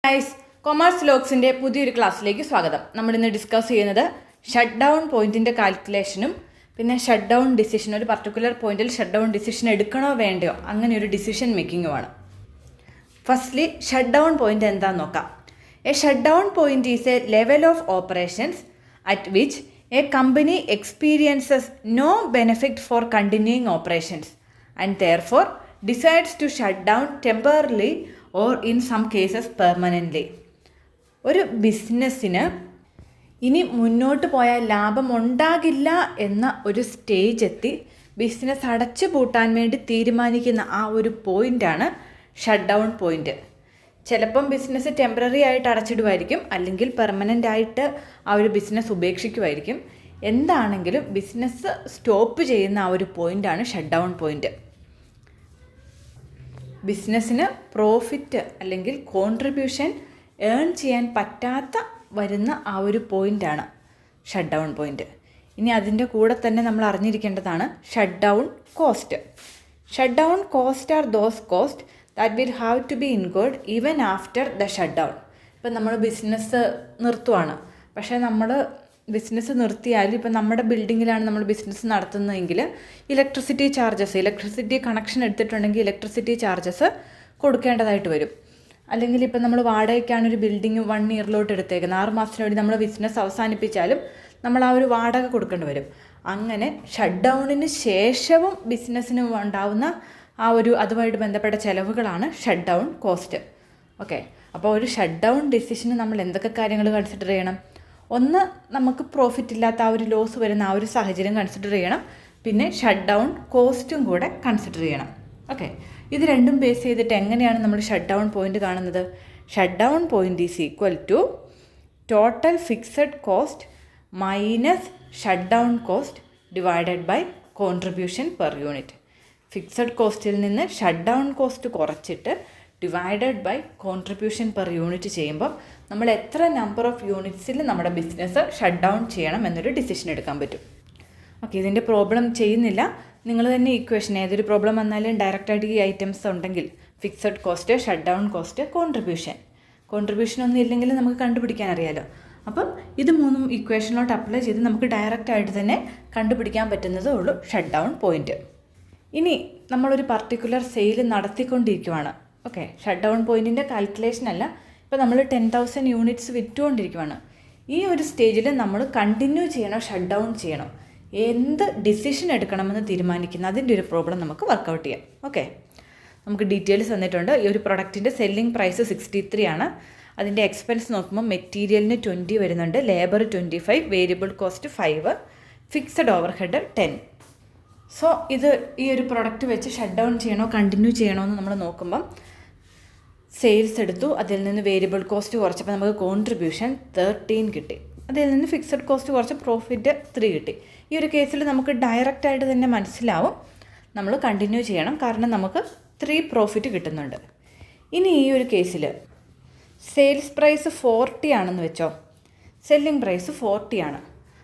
Guys, commerce ലോഗ്സിൻ്റെ പുതിയൊരു ക്ലാസ്സിലേക്ക് സ്വാഗതം. നമ്മളിന്ന് ഡിസ്കസ് ചെയ്യുന്നത് ഷട്ട് ഡൗൺ പോയിൻറ്റിൻ്റെ കാൽക്കുലേഷനും പിന്നെ ഷട്ട് ഡൗൺ ഡിസിഷൻ, ഒരു പർട്ടിക്കുലർ പോയിന്റിൽ ഷട്ട് ഡൗൺ ഡിസിഷൻ എടുക്കണോ വേണ്ടയോ അങ്ങനെ ഒരു ഡിസിഷൻ മേക്കിങ്ങുമാണ്. ഫസ്റ്റ്ലി ഷട്ട് ഡൗൺ പോയിന്റ് എന്താണെന്ന് നോക്കാം. A shut down point is a level of operations at which a company experiences no benefit for continuing operations and therefore decides to shut down temporarily or in some cases permanently. ഒരു ബിസിനസ്സിന് ഇനി മുന്നോട്ട് പോയാൽ ലാഭം ഉണ്ടാകില്ല എന്ന ഒരു stage എത്തി ബിസിനസ് അടച്ചു പൂട്ടാൻ വേണ്ടി തീരുമാനിക്കുന്ന ആ ഒരു പോയിൻ്റാണ് ഷട്ട് ഡൗൺ പോയിൻ്റ്. ചിലപ്പം ബിസിനസ് ടെമ്പററി ആയിട്ട് അടച്ചിടുമായിരിക്കും, അല്ലെങ്കിൽ പെർമനൻ്റ് ആയിട്ട് ആ ഒരു ബിസിനസ് ഉപേക്ഷിക്കുമായിരിക്കും. എന്താണെങ്കിലും ബിസിനസ് സ്റ്റോപ്പ് ചെയ്യുന്ന ആ ഒരു പോയിൻ്റാണ് ഷട്ട് ഡൗൺ പോയിൻ്റ്. ബിസിനസ്സിന് പ്രോഫിറ്റ് അല്ലെങ്കിൽ കോൺട്രിബ്യൂഷൻ ഏൺ ചെയ്യാൻ പറ്റാത്ത വരുന്ന ആ ഒരു പോയിൻ്റാണ് ഷട്ട് ഡൗൺ പോയിൻ്റ്. ഇനി അതിൻ്റെ കൂടെ തന്നെ നമ്മൾ അറിഞ്ഞിരിക്കേണ്ടതാണ് shut down cost. Shut down cost are those cost that will have to be incurred even after the shut down. ഇപ്പം നമ്മൾ ബിസിനസ് നിർത്തുവാണ്, പക്ഷേ നമ്മൾ ബിസിനസ് നിർത്തിയാൽ ഇപ്പം നമ്മുടെ ബിൽഡിങ്ങിലാണ് നമ്മൾ ബിസിനസ് നടത്തുന്നതെങ്കിൽ ഇലക്ട്രിസിറ്റി കണക്ഷൻ എടുത്തിട്ടുണ്ടെങ്കിൽ ഇലക്ട്രിസിറ്റി ചാർജസ് കൊടുക്കേണ്ടതായിട്ട് വരും. അല്ലെങ്കിൽ ഇപ്പം നമ്മൾ വാടകയ്ക്കാണ് ഒരു ബിൽഡിങ് 1 ഇയറിലോട്ട് എടുത്തേക്കുന്നത്, 6 മാസത്തിന് വേണ്ടി നമ്മൾ ബിസിനസ് അവസാനിപ്പിച്ചാലും നമ്മൾ ആ ഒരു വാടക കൊടുക്കേണ്ടി വരും. അങ്ങനെ ഷട്ട് ഡൗണിന് ശേഷവും ബിസിനസ്സിന് ഉണ്ടാവുന്ന ആ ഒരു അതുമായിട്ട് ബന്ധപ്പെട്ട ചിലവുകളാണ് ഷട്ട് ഡൗൺ കോസ്റ്റ്. ഓക്കെ, അപ്പോൾ ഒരു ഷട്ട് ഡൗൺ ഡിസിഷന് നമ്മൾ എന്തൊക്കെ കാര്യങ്ങൾ കൺസിഡർ ചെയ്യണം? ഒന്ന്, നമുക്ക് പ്രോഫിറ്റ് ഇല്ലാത്ത ആ ഒരു ലോസ് വരുന്ന ആ ഒരു സാഹചര്യം കൺസിഡർ ചെയ്യണം. പിന്നെ ഷട്ട് ഡൗൺ കോസ്റ്റും കൂടെ കൺസിഡർ ചെയ്യണം. ഓക്കെ, ഇത് രണ്ടും ബേസ് ചെയ്തിട്ട് എങ്ങനെയാണ് നമ്മൾ ഷട്ട് ഡൗൺ പോയിൻ്റ് കാണുന്നത്? Shut down point is equal to total fixed cost minus shut down cost divided by contribution per unit. Fixed കോസ്റ്റിൽ നിന്ന് ഷട്ട് ഡൗൺ കോസ്റ്റ് കുറച്ചിട്ട് divided by contribution per unit ചെയ്യുമ്പോൾ നമ്മൾ എത്ര നമ്പർ ഓഫ് യൂണിറ്റ്സിൽ നമ്മുടെ business shut down ചെയ്യണം എന്നൊരു decision എടുക്കാൻ പറ്റും. ഓക്കെ, ഇതിൻ്റെ പ്രോബ്ലം ചെയ്യുന്നില്ല, നിങ്ങൾ തന്നെ ഇക്വേഷൻ ഏതൊരു പ്രോബ്ലം വന്നാലും ഡയറക്റ്റായിട്ട് ഈ ഐറ്റംസ് ഉണ്ടെങ്കിൽ fixed cost, shut down cost, contribution ഒന്നും ഇല്ലെങ്കിൽ നമുക്ക് കണ്ടുപിടിക്കാൻ അറിയാലോ. അപ്പം ഇത് മൂന്നും ഇക്വേഷനിലോട്ട് അപ്ലൈ ചെയ്ത് നമുക്ക് ഡയറക്റ്റായിട്ട് തന്നെ കണ്ടുപിടിക്കാൻ പറ്റുന്നതേ ഉള്ളൂ ഷട്ട് ഡൗൺ പോയിൻറ്റ്. ഇനി നമ്മളൊരു പർട്ടിക്കുലർ സെയിൽ നടത്തിക്കൊണ്ടിരിക്കുവാണ്. ഓക്കെ, ഷട്ട് ഡൗൺ പോയിൻറ്റിൻ്റെ കാൽക്കുലേഷൻ അല്ല, ഇപ്പോൾ നമ്മൾ 10,000 യൂണിറ്റ്സ് വിറ്റുകൊണ്ടിരിക്കുവാണ്. ഈ ഒരു സ്റ്റേജിൽ നമ്മൾ കണ്ടിന്യൂ ചെയ്യണോ ഷട്ട് ഡൗൺ ചെയ്യണോ, എന്ത് ഡിസിഷൻ എടുക്കണമെന്ന് തീരുമാനിക്കുന്ന അതിൻ്റെ ഒരു പ്രോബ്ലം നമുക്ക് വർക്കൗട്ട് ചെയ്യാം. ഓക്കെ, നമുക്ക് ഡീറ്റെയിൽസ് തന്നിട്ടുണ്ട്. ഈ ഒരു പ്രൊഡക്റ്റിൻ്റെ സെല്ലിംഗ് പ്രൈസ് 63 ആണ്. അതിൻ്റെ എക്സ്പെൻസ് നോക്കുമ്പോൾ മെറ്റീരിയലിന് 20 വരുന്നുണ്ട്, labour 25, variable cost 5, fixed over head 10. So ഇത് ഈ ഒരു പ്രൊഡക്റ്റ് വെച്ച് ഷട്ട് ഡൗൺ ചെയ്യണോ കണ്ടിന്യൂ ചെയ്യണോ എന്ന് നമ്മൾ നോക്കുമ്പം സെയിൽസ് എടുത്തു, അതിൽ നിന്ന് വേരിയബിൾ കോസ്റ്റ് കുറച്ചപ്പോൾ നമുക്ക് കോൺട്രിബ്യൂഷൻ 13 കിട്ടി, അതിൽ നിന്ന് ഫിക്സഡ് കോസ്റ്റ് കുറച്ച് പ്രോഫിറ്റ് 3 കിട്ടി. ഈ ഒരു കേസിൽ നമുക്ക് ഡയറക്റ്റായിട്ട് തന്നെ മനസ്സിലാവും നമ്മൾ കണ്ടിന്യൂ ചെയ്യണം, കാരണം നമുക്ക് 3 പ്രോഫിറ്റ് കിട്ടുന്നുണ്ട്. ഇനി ഈ ഒരു കേസിൽ സെയിൽസ് പ്രൈസ് 40 ആണെന്ന് വെച്ചോ, സെല്ലിംഗ് പ്രൈസ് 40 ആണ്.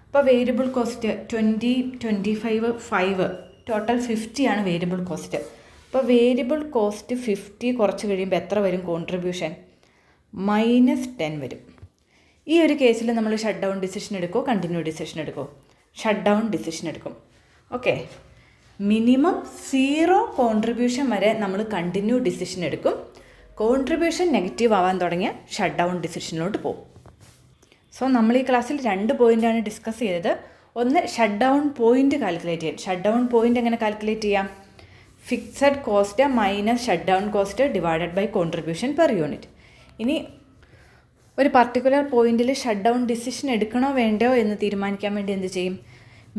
അപ്പോൾ വേരിയബിൾ കോസ്റ്റ് 20, 25, 5, ടോട്ടൽ 50 ആണ് വേരിയബിൾ കോസ്റ്റ്. അപ്പോൾ വേരിയബിൾ കോസ്റ്റ് 50 കുറച്ച് കഴിയുമ്പോൾ എത്ര വരും? കോൺട്രിബ്യൂഷൻ -10 വരും. ഈ ഒരു കേസിൽ നമ്മൾ ഷട്ട് ഡൗൺ ഡിസിഷൻ എടുക്കുമോ കണ്ടിന്യൂ ഡിസിഷൻ എടുക്കുമോ? ഷട്ട് ഡൗൺ ഡിസിഷൻ എടുക്കും. ഓക്കെ, മിനിമം 0 കോൺട്രിബ്യൂഷൻ വരെ നമ്മൾ കണ്ടിന്യൂ ഡിസിഷൻ എടുക്കും. കോൺട്രിബ്യൂഷൻ നെഗറ്റീവ് ആവാൻ തുടങ്ങിയ ഷട്ട് ഡൗൺ ഡിസിഷനിലോട്ട് പോകും. സോ നമ്മൾ ഈ ക്ലാസ്സിൽ 2 പോയിൻ്റാണ് ഡിസ്കസ് ചെയ്തത്. ഒന്ന്, ഷട്ട് ഡൗൺ പോയിൻ്റ് കാൽക്കുലേറ്റ് ചെയ്യാൻ. ഷട്ട് ഡൗൺ പോയിൻ്റ് എങ്ങനെ കാൽക്കുലേറ്റ് ചെയ്യാം? Fixed cost minus shut down cost divided by contribution per unit. ഇനി ഒരു പർട്ടിക്കുലർ പോയിന്റിൽ ഷട്ട് ഡൗൺ ഡിസിഷൻ എടുക്കണോ വേണ്ടയോ എന്ന് തീരുമാനിക്കാൻ വേണ്ടി എന്ത് ചെയ്യും?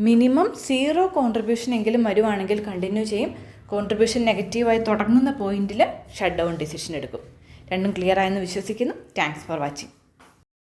മിനിമം 0 കോൺട്രിബ്യൂഷൻ എങ്കിലും വരുവാണെങ്കിൽ കണ്ടിന്യൂ ചെയ്യും. കോൺട്രിബ്യൂഷൻ നെഗറ്റീവായി തുടങ്ങുന്ന പോയിന്റിൽ ഷട്ട് ഡൗൺ ഡിസിഷൻ എടുക്കും. രണ്ടും ക്ലിയർ ആയെന്ന് വിശ്വസിക്കുന്നു. Thanks for watching.